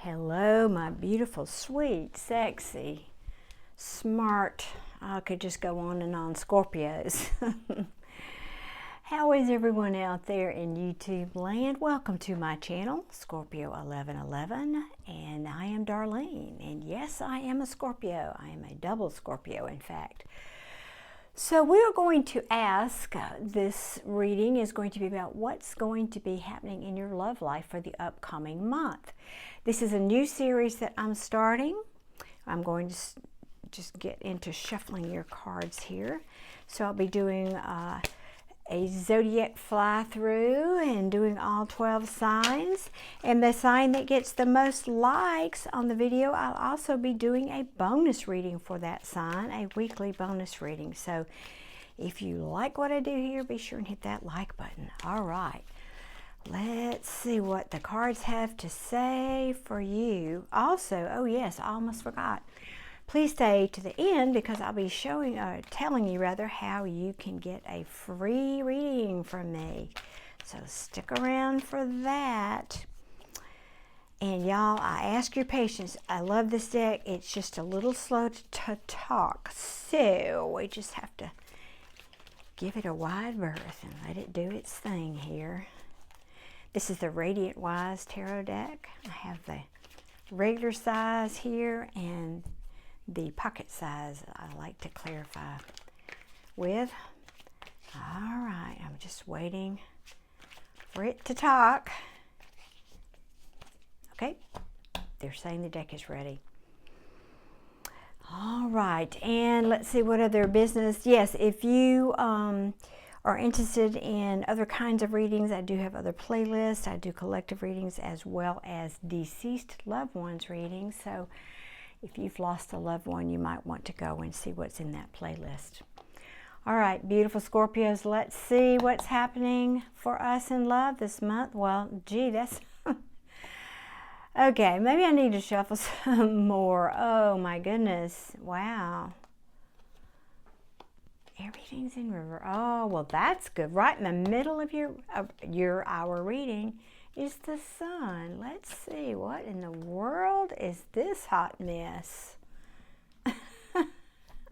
Hello, my beautiful, sweet, sexy, smart, I could just go on and on, Scorpios. How is everyone out there in YouTube land? Welcome to my channel, Scorpio 1111, and I am Darlene. And yes, I am a Scorpio. I am a double Scorpio, in fact. So we're going to ask, this reading is going to be about what's going to be happening in your love life for the upcoming month. This is a new series that I'm starting. I'm going to just get into shuffling your cards here. So I'll be doing a zodiac fly through and doing all 12 signs. And the sign that gets the most likes on the video, I'll also be doing a bonus reading for that sign, a weekly bonus reading. So if you like what I do here, be sure and hit that like button. All right. Let's see what the cards have to say for you. Also, oh yes, I almost forgot. Please stay to the end because I'll be telling you how you can get a free reading from me. So stick around for that. And y'all, I ask your patience. I love this deck. It's just a little slow to talk. So we just have to give it a wide berth and let it do its thing here. This is the Radiant Wise Tarot deck. I have the regular size here and the pocket size I like to clarify with. All right, I'm just waiting for it to talk. Okay, they're saying the deck is ready. All right, and let's see what other business. Yes, if you are interested in other kinds of readings, I do have other playlists. I do collective readings as well as deceased loved ones readings. So if you've lost a loved one, you might want to go and see what's in that playlist. All right, beautiful Scorpios, let's see what's happening for us in love this month. Well, gee, that's... Okay, maybe I need to shuffle some more. Oh my goodness, wow. Everything's in river. Oh, well, that's good. Right in the middle of our reading is the sun. Let's see, what in the world is this hot mess?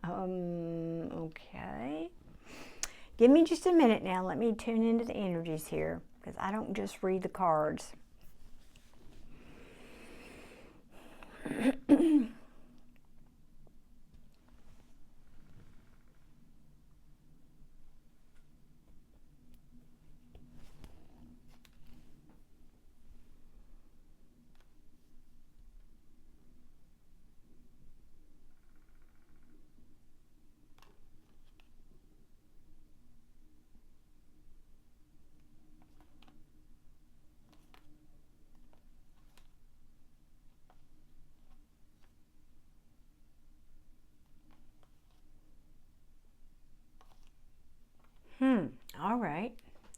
Okay. Give me just a minute now. Let me tune into the energies here because I don't just read the cards.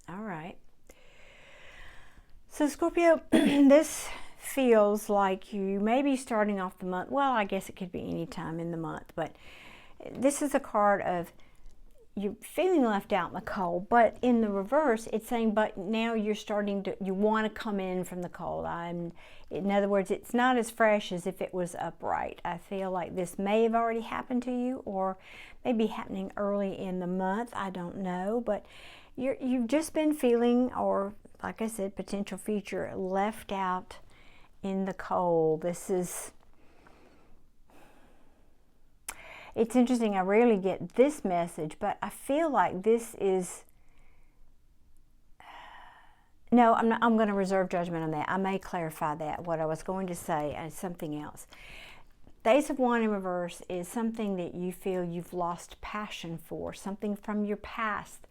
All right. So Scorpio, this feels like you may be starting off the month. Well, I guess it could be any time in the month, but this is a card of you're feeling left out in the cold, but in the reverse, it's saying, but now you're starting to, you want to come in from the cold. In other words, it's not as fresh as if it was upright. I feel like this may have already happened to you or maybe happening early in the month. I don't know, but you've just been feeling, or like I said, potential future left out in the cold. It's interesting, I rarely get this message, but I feel like this is, no, I'm going to reserve judgment on that. I may clarify that. What I was going to say as something else. The Ace of Wands in reverse is something that you feel you've lost passion for, something from your past,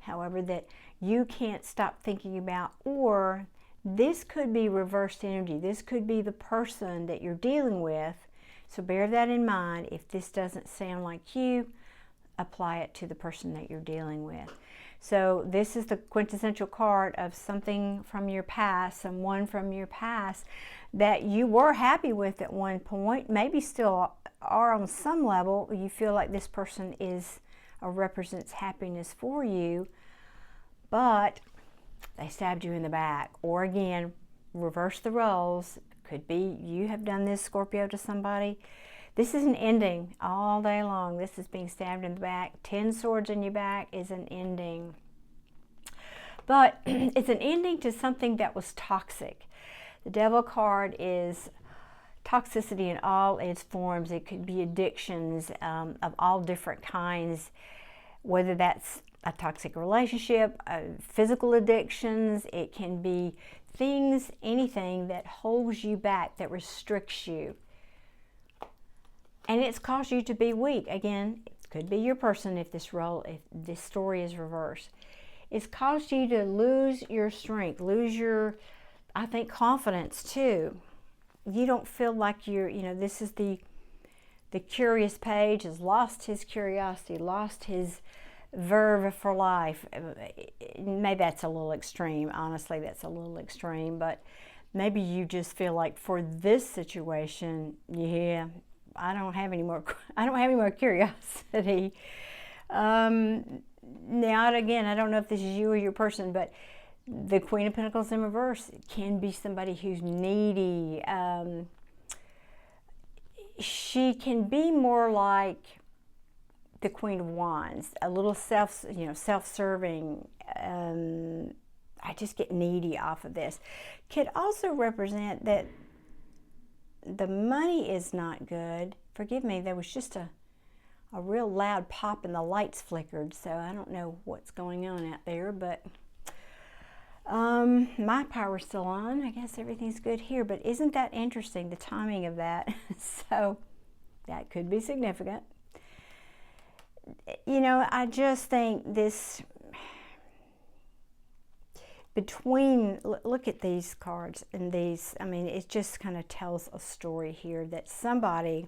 however, that you can't stop thinking about, or this could be reversed energy. This could be the person that you're dealing with. So bear that in mind. If this doesn't sound like you, apply it to the person that you're dealing with. So this is the quintessential card of something from your past, someone from your past that you were happy with at one point, maybe still are on some level. You feel like this person is or represents happiness for you, but they stabbed you in the back. Or again, reverse the roles. Could be you have done this, Scorpio, to somebody. This is an ending all day long. This is being stabbed in the back. 10 swords in your back is an ending. But it's an ending to something that was toxic. The Devil card is toxicity in all its forms. It could be addictions of all different kinds, whether that's a toxic relationship, physical addictions. It can be things, anything that holds you back, that restricts you. And it's caused you to be weak. Again, it could be your person if this story is reversed. It's caused you to lose your strength, lose your, I think, confidence too. You don't feel like you're, this is the curious page has lost his curiosity, lost his verve for life. Maybe that's a little extreme. Honestly, that's a little extreme, but maybe you just feel like for this situation, yeah, I don't have any more curiosity. Now, again, I don't know if this is you or your person, but the Queen of Pentacles in reverse can be somebody who's needy. She can be more like the Queen of Wands, a little self-serving. I just get needy off of this. Could also represent that the money is not good. Forgive me, there was just a real loud pop and the lights flickered, so I don't know what's going on out there, but my power's still on. I guess everything's good here, but isn't that interesting, the timing of that? So that could be significant. I just think this, look at these cards and these, I mean, it just kind of tells a story here that somebody,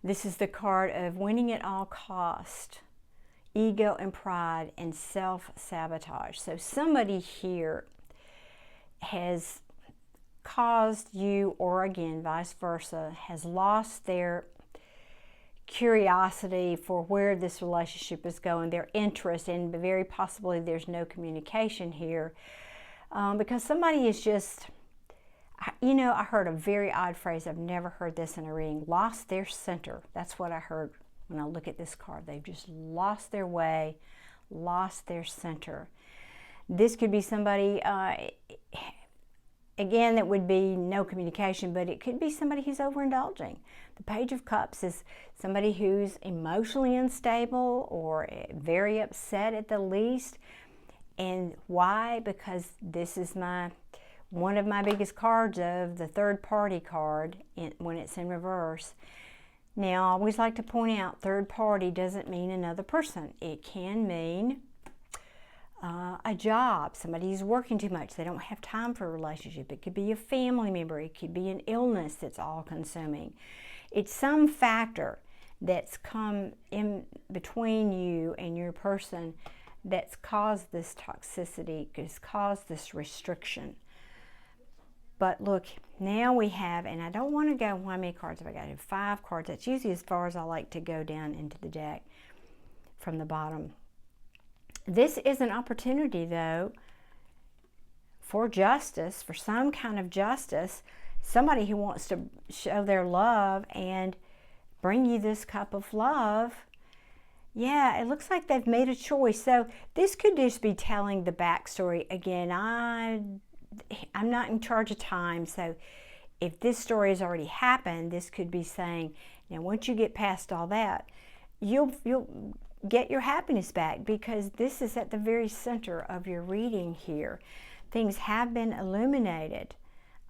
this is the card of winning at all cost, ego and pride, and self-sabotage. So somebody here has caused you, or again, vice versa, has lost their curiosity for where this relationship is going, their interest, and very possibly there's no communication here because somebody is just, I heard a very odd phrase. I've never heard this in a reading. Lost their center. That's what I heard when I look at this card. They've just lost their way, lost their center. This could be somebody, again, that would be no communication, but it could be somebody who's overindulging. The Page of Cups is somebody who's emotionally unstable or very upset at the least. And why? Because this is one of my biggest cards of the third party card when it's in reverse. Now, I always like to point out, third party doesn't mean another person. It can mean a job. Somebody who's working too much. They don't have time for a relationship. It could be a family member. It could be an illness that's all-consuming. It's some factor that's come in between you and your person that's caused this toxicity, has caused this restriction. But look, now we have, and I don't want to go, how many cards have I got? I have 5 cards. That's usually as far as I like to go down into the deck from the bottom. This is an opportunity, though, for justice, for some kind of justice, somebody who wants to show their love and bring you this cup of love. Yeah, it looks like they've made a choice. So this could just be telling the backstory. Again, I'm not in charge of time, so if this story has already happened, this could be saying, now once you get past all that, you'll get your happiness back, because this is at the very center of your reading here. Things have been illuminated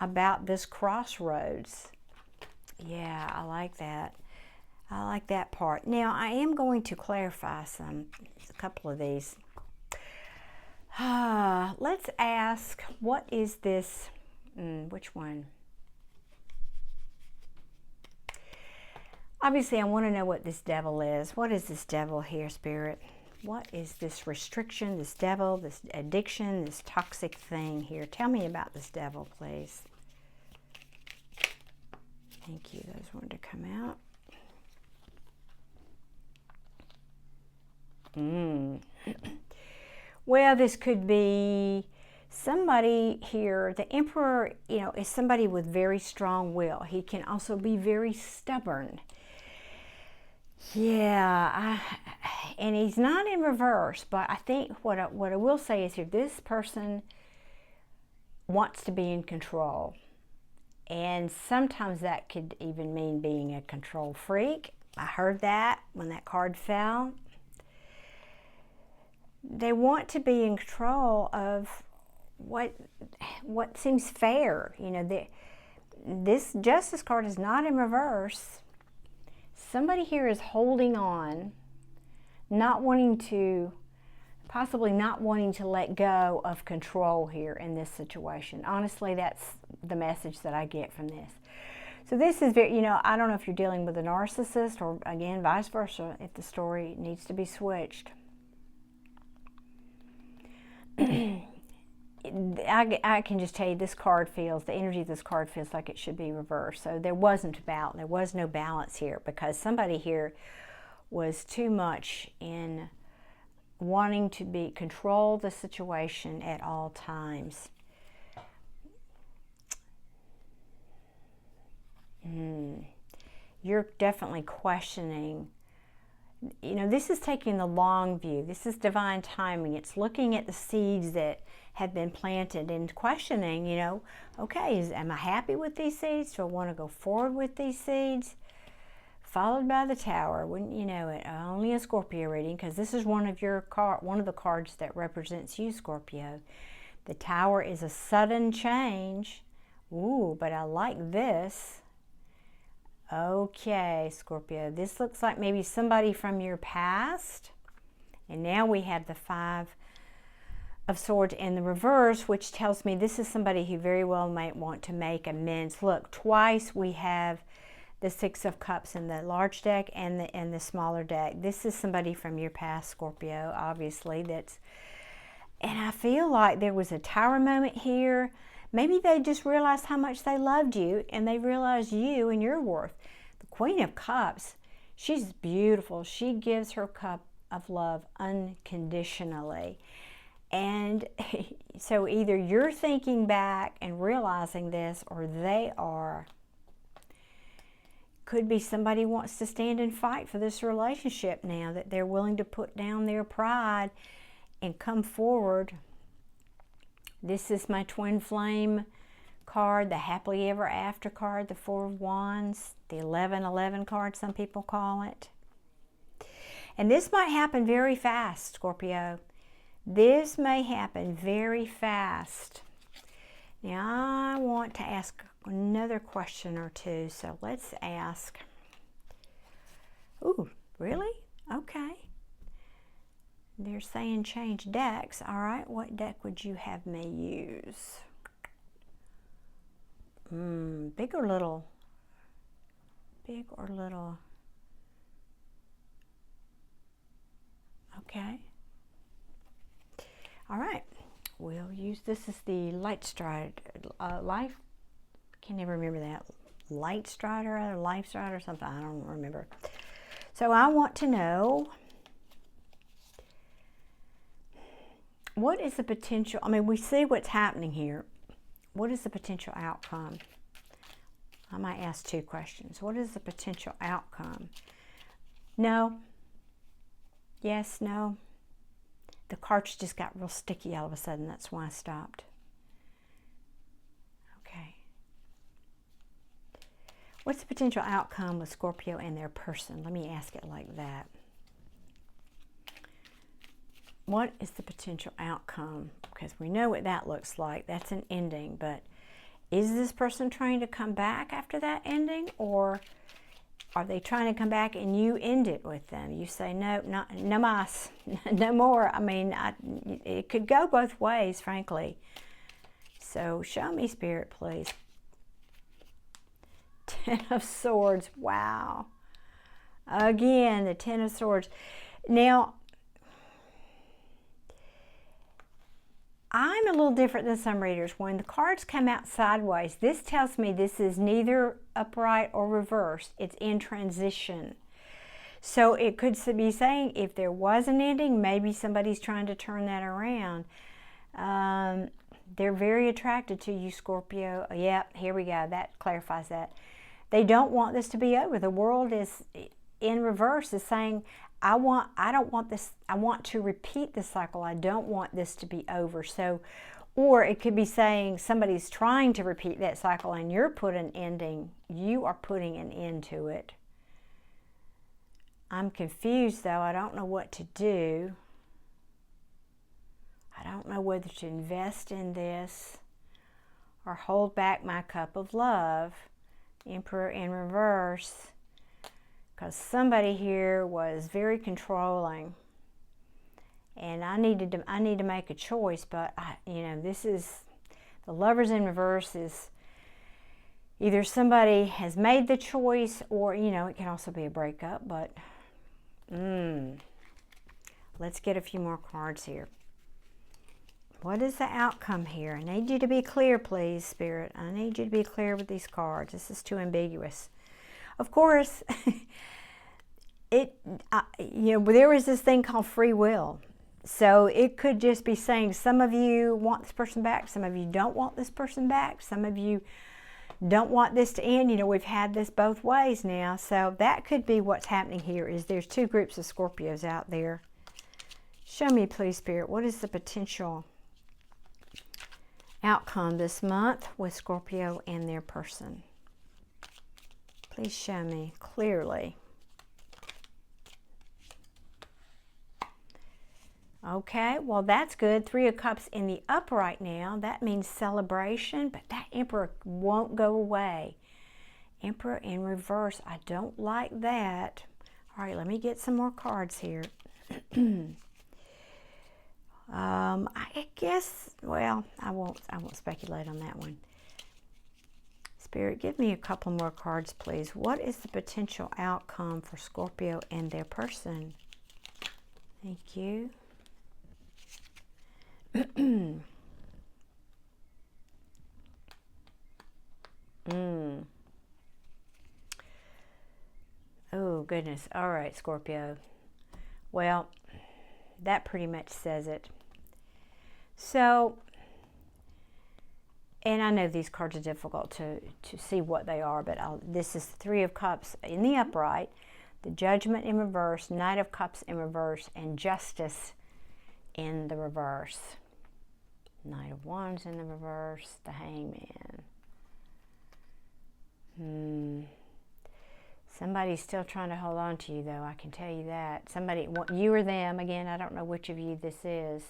about this crossroads. Yeah, I like that. I like that part. Now, I am going to clarify a couple of these. Let's ask, what is this? Which one? Obviously, I want to know what this devil is. What is this devil here, Spirit? What is this restriction, this devil, this addiction, this toxic thing here? Tell me about this devil, please. Thank you. Those wanted to come out. Well, this could be somebody here, the Emperor, you know, is somebody with very strong will. He can also be very stubborn. Yeah, and he's not in reverse, but I think what I will say is here, this person wants to be in control. And sometimes that could even mean being a control freak. I heard that when that card fell. They want to be in control of what seems fair. You know, this Justice card is not in reverse. Somebody here is holding on, not wanting to, possibly not wanting to let go of control here in this situation. Honestly, that's the message that I get from this. So this is very, you know, I don't know if you're dealing with a narcissist or, again, vice versa, if the story needs to be switched. I can just tell you this card feels, the energy of this card feels like it should be reversed. So there was no balance here, because somebody here was too much in wanting to control the situation at all times. You're definitely questioning. You know, this is taking the long view. This is divine timing. It's looking at the seeds that have been planted and questioning, you know, okay, am I happy with these seeds? Do I want to go forward with these seeds? Followed by the Tower. Wouldn't you know it? Only a Scorpio reading, because this is one of the cards that represents you, Scorpio. The Tower is a sudden change. Ooh, but I like this. Okay, Scorpio, this looks like maybe somebody from your past. And now we have the Five of Swords in the reverse, which tells me this is somebody who very well might want to make amends. Look, twice we have the Six of Cups in the large deck and the smaller deck. This is somebody from your past, Scorpio, obviously. And I feel like there was a Tower moment here. Maybe they just realized how much they loved you, and they realized you and your worth. The Queen of Cups, she's beautiful. She gives her cup of love unconditionally. And so either you're thinking back and realizing this, or they are. Could be somebody wants to stand and fight for this relationship now, that they're willing to put down their pride and come forward. This is my twin flame card, the happily ever after card, the Four of Wands, the 1111 card, some people call it. And this might happen very fast, Scorpio. This may happen very fast. Now, I want to ask another question or two, so let's ask. Ooh, really? Okay. They're saying change decks. All right, what deck would you have me use? Big or little? Big or little? Okay. All right, we'll use, this is the Light Strider, can't even remember that. Light Strider or Life Strider or something, I don't remember. So I want to know, what is the potential, I mean, we see what's happening here. What is the potential outcome? I might ask two questions. What is the potential outcome? No. Yes, no. The cards just got real sticky all of a sudden. That's why I stopped. Okay. What's the potential outcome with Scorpio and their person? Let me ask it like that. What is the potential outcome? Because we know what that looks like. That's an ending. But is this person trying to come back after that ending? Or are they trying to come back and you end it with them? You say, no, no mas, no more. I mean, it could go both ways, frankly. So show me, Spirit, please. Ten of Swords. Wow. Again, the Ten of Swords. Now, I'm a little different than some readers. When the cards come out sideways, this tells me this is neither upright or reversed. It's in transition. So it could be saying if there was an ending, maybe somebody's trying to turn that around. They're very attracted to you, Scorpio. Yep, here we go. That clarifies that. They don't want this to be over. The world is in reverse, is saying, I don't want this, I want to repeat this cycle. I don't want this to be over. So, or it could be saying somebody's trying to repeat that cycle and you are putting an end to it. I'm confused though. I don't know what to do. I don't know whether to invest in this or hold back my cup of love. Emperor in reverse. Because somebody here was very controlling. And I need to make a choice, but this is, the Lovers in reverse is either somebody has made the choice or, it can also be a breakup, but let's get a few more cards here. What is the outcome here? I need you to be clear, please, Spirit. I need you to be clear with these cards. This is too ambiguous. Of course, there is this thing called free will. So it could just be saying some of you want this person back, some of you don't want this person back, some of you don't want this to end. We've had this both ways now. So that could be what's happening here, is there's two groups of Scorpios out there. Show me, please, Spirit, what is the potential outcome this month with Scorpio and their person? Please show me clearly. Okay, well that's good. 3 of Cups in the upright now. That means celebration, but that Emperor won't go away. Emperor in reverse. I don't like that. All right, let me get some more cards here. I guess, well, I won't speculate on that one. Spirit, give me a couple more cards, please. What is the potential outcome for Scorpio and their person? Thank you. Oh, goodness. All right, Scorpio. Well, that pretty much says it. So, and I know these cards are difficult to see what they are, but this is the 3 of Cups in the upright, the Judgment in reverse, Knight of Cups in reverse, and Justice in the reverse. Knight of Wands in the reverse, the Hangman. Somebody's still trying to hold on to you, though, I can tell you that. Somebody, you or them, again, I don't know which of you this is.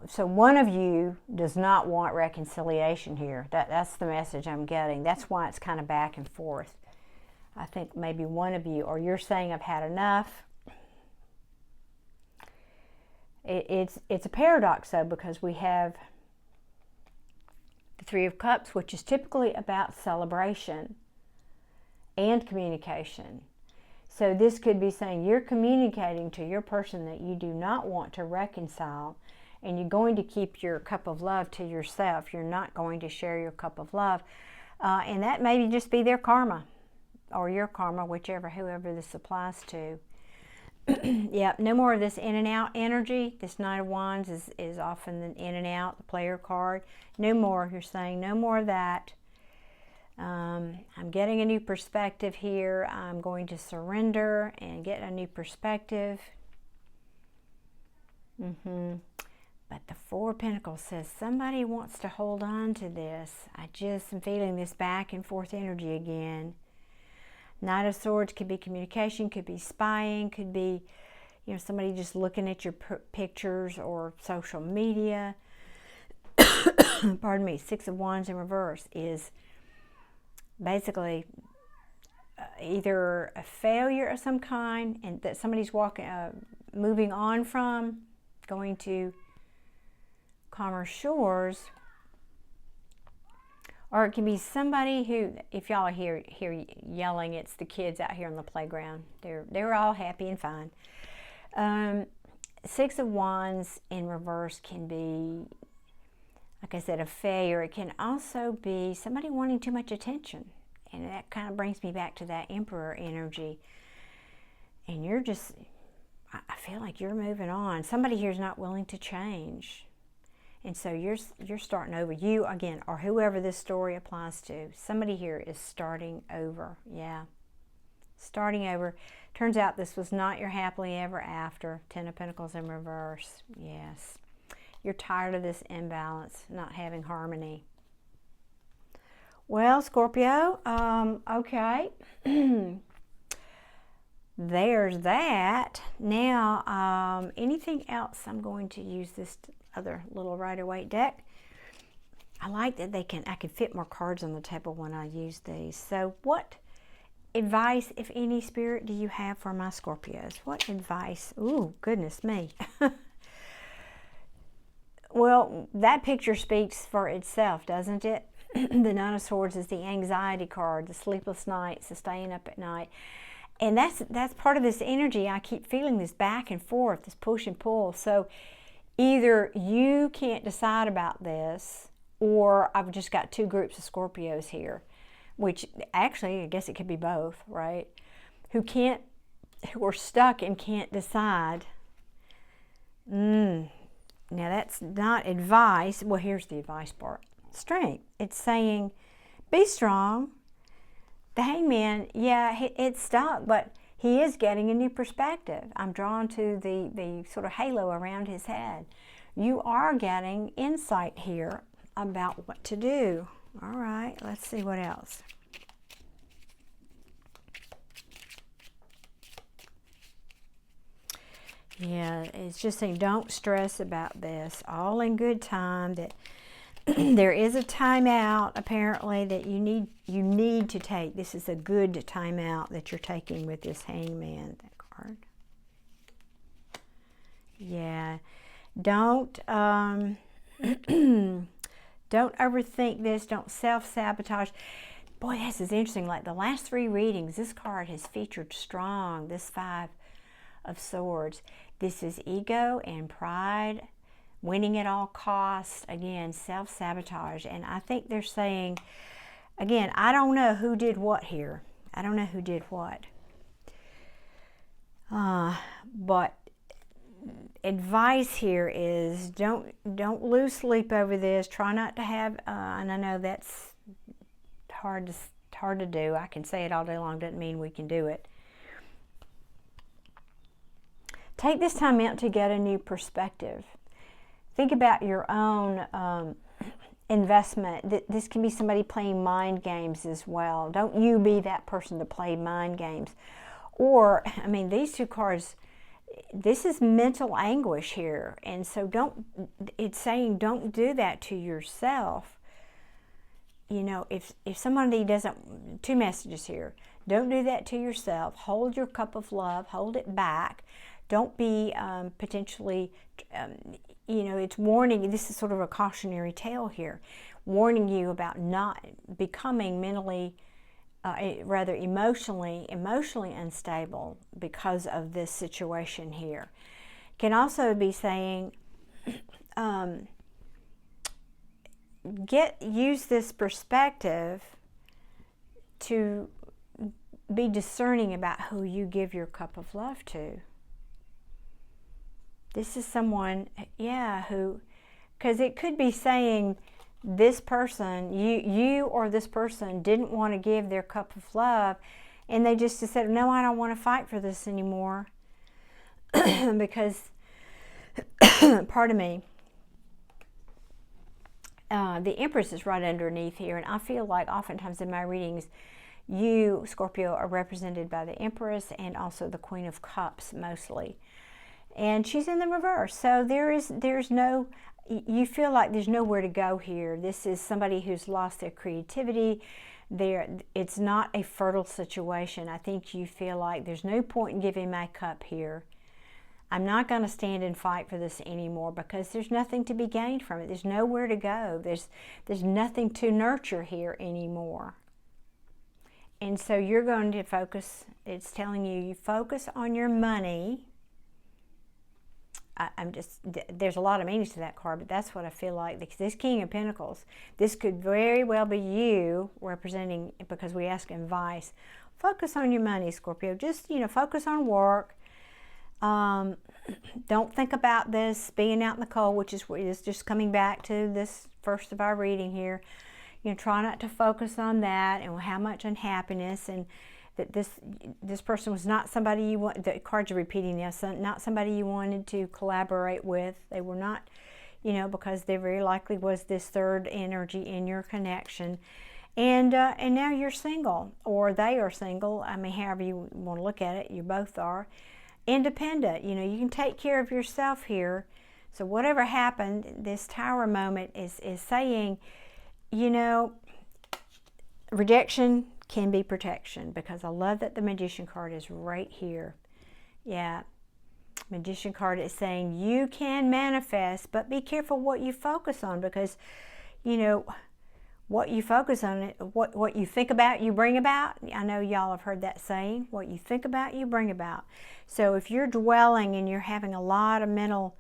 So one of you does not want reconciliation here. That's the message I'm getting. That's why it's kind of back and forth. I think maybe one of you, or you're saying I've had enough. It's a paradox, though, because we have the 3 of Cups, which is typically about celebration and communication. So this could be saying you're communicating to your person that you do not want to reconcile, and you're going to keep your cup of love to yourself. You're not going to share your cup of love. And that may just be their karma, or your karma, whoever this applies to. Yeah, no more of this in and out energy. This Knight of Wands is often the in and out, the player card. No more, you're saying, no more of that. I'm getting a new perspective here. I'm going to surrender and get a new perspective. But the 4 of Pentacles says somebody wants to hold on to this. I just am feeling this back and forth energy again. Knight of Swords could be communication, could be spying, could be, somebody just looking at your pictures or social media. Pardon me. 6 of Wands in reverse is basically either a failure of some kind, and that somebody's moving on from, going to calmer shores. Or it can be somebody who, if y'all are here yelling, it's the kids out here on the playground. They're all happy and fine. 6 of Wands in reverse can be, like I said, a failure. It can also be somebody wanting too much attention. And that kind of brings me back to that Emperor energy. And you're just, I feel like you're moving on. Somebody here is not willing to change. And so you're starting over. You, again, or whoever this story applies to. Somebody here is starting over. Yeah. Starting over. Turns out this was not your happily ever after. Ten of Pentacles in reverse. Yes. You're tired of this imbalance, not having harmony. Well, Scorpio, okay. There's that. Now, anything else? I'm going to use this other little Rider-Waite deck. I like that I can fit more cards on the table when I use these. So what advice, if any, Spirit, do you have for my Scorpios? What advice? Ooh, goodness me. Well, that picture speaks for itself, doesn't it? The Nine of Swords is the anxiety card, the sleepless nights, the staying up at night. And that's part of this energy. I keep feeling this back and forth, this push and pull. So either you can't decide about this, or I've just got two groups of Scorpios here, which actually, I guess it could be both, right? Who are stuck and can't decide. Now that's not advice. Well, here's the advice part. Strength. It's saying, be strong. The Hangman, yeah, it's stuck, but he is getting a new perspective. I'm drawn to the sort of halo around his head. You are getting insight here about what to do. All right, let's see what else. Yeah, it's just saying don't stress about this. All in good time. That there is a timeout apparently that you need to take. This is a good timeout that you're taking with this Hangman, that card. Yeah, don't don't overthink this. Don't self-sabotage. Boy, this is interesting. Like the last three readings, this card has featured strong. This Five of Swords. This is ego and pride. Winning at all costs, again, self-sabotage. And I think they're saying, again, I don't know who did what here. I don't know who did what. But advice here is don't lose sleep over this. Try not to have, and I know that's hard to do. I can say it all day long, doesn't mean we can do it. Take this time out to get a new perspective. Think about your own investment. This can be somebody playing mind games as well. Don't you be that person to play mind games. Or, I mean, these two cards, this is mental anguish here. And so it's saying don't do that to yourself. You know, if somebody doesn't, two messages here. Don't do that to yourself. Hold your cup of love. Hold it back. Don't be potentially... you know, it's warning, this is sort of a cautionary tale here, warning you about not becoming mentally, rather emotionally unstable because of this situation here. Can also be saying, use this perspective to be discerning about who you give your cup of love to. This is someone, yeah, who, because it could be saying this person, you or this person didn't want to give their cup of love, and they just said, no, I don't want to fight for this anymore. Because, pardon me, the Empress is right underneath here, and I feel like oftentimes in my readings, you, Scorpio, are represented by the Empress and also the Queen of Cups mostly. And she's in the reverse. So there's no, you feel like there's nowhere to go here. This is somebody who's lost their creativity. It's not a fertile situation. I think you feel like there's no point in giving my cup here. I'm not going to stand and fight for this anymore because there's nothing to be gained from it. There's nowhere to go. There's nothing to nurture here anymore. And so you're going to focus, it's telling you focus on your money. There's a lot of meanings to that card, but that's what I feel like. This King of Pentacles, this could very well be you representing, because we ask advice. Focus on your money, Scorpio. Just, focus on work. Don't think about this being out in the cold, which is just coming back to this first of our reading here. You know, try not to focus on that and how much unhappiness, and that this person was not somebody you want. The cards are repeating now. Not somebody you wanted to collaborate with. They were not, you know, because there very likely was this third energy in your connection. And now you're single, or they are single. I mean, however you want to look at it, you both are independent. You know, you can take care of yourself here. So whatever happened, this Tower moment is saying, you know, rejection can be protection, because I love that the Magician card is right here. Yeah, Magician card is saying you can manifest, but be careful what you focus on, because, you know, what you focus on, what you think about, you bring about. I know y'all have heard that saying, what you think about, you bring about. So if you're dwelling and you're having a lot of mental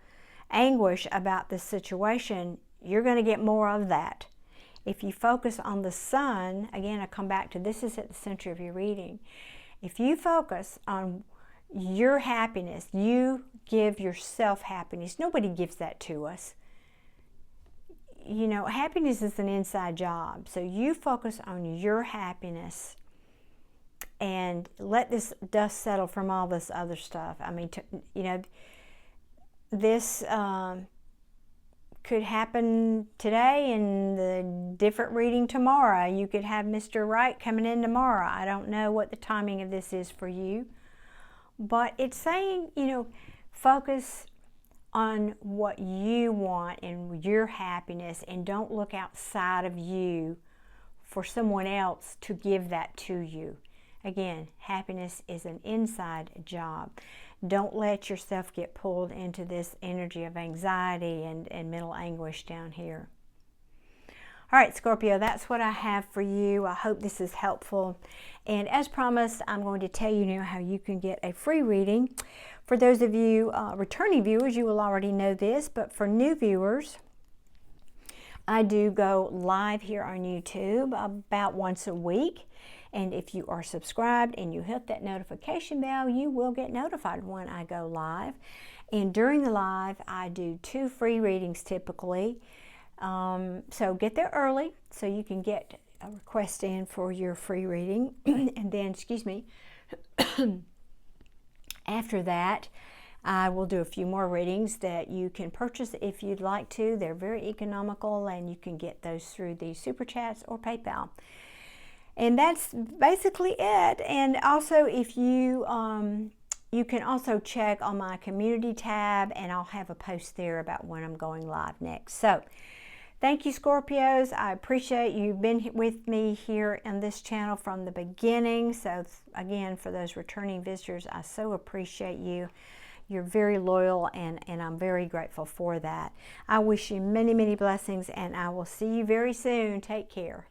anguish about this situation, you're going to get more of that. If you focus on the sun, again, I come back to this is at the center of your reading. If you focus on your happiness, you give yourself happiness. Nobody gives that to us. You know, happiness is an inside job. So you focus on your happiness and let this dust settle from all this other stuff. I mean, you know, this could happen today and the different reading tomorrow. You could have Mr. Right coming in tomorrow. I don't know what the timing of this is for you. But it's saying, you know, focus on what you want and your happiness, and don't look outside of you for someone else to give that to you. Again, happiness is an inside job. Don't let yourself get pulled into this energy of anxiety and mental anguish down here. All right, Scorpio, that's what I have for you. I hope this is helpful. And as promised, I'm going to tell you now how you can get a free reading. For those of you returning viewers, you will already know this, but for new viewers, I do go live here on YouTube about once a week. And if you are subscribed and you hit that notification bell, you will get notified when I go live. And during the live, I do 2 free readings typically. So get there early so you can get a request in for your free reading. And then, excuse me, after that, I will do a few more readings that you can purchase if you'd like to. They're very economical, and you can get those through the Super Chats or PayPal. And that's basically it. And also, if you you can also check on my community tab, and I'll have a post there about when I'm going live next. So thank you, Scorpios. I appreciate you've been with me here on this channel from the beginning. So again, for those returning visitors, I so appreciate you. You're very loyal, and I'm very grateful for that. I wish you many, many blessings, and I will see you very soon. Take care.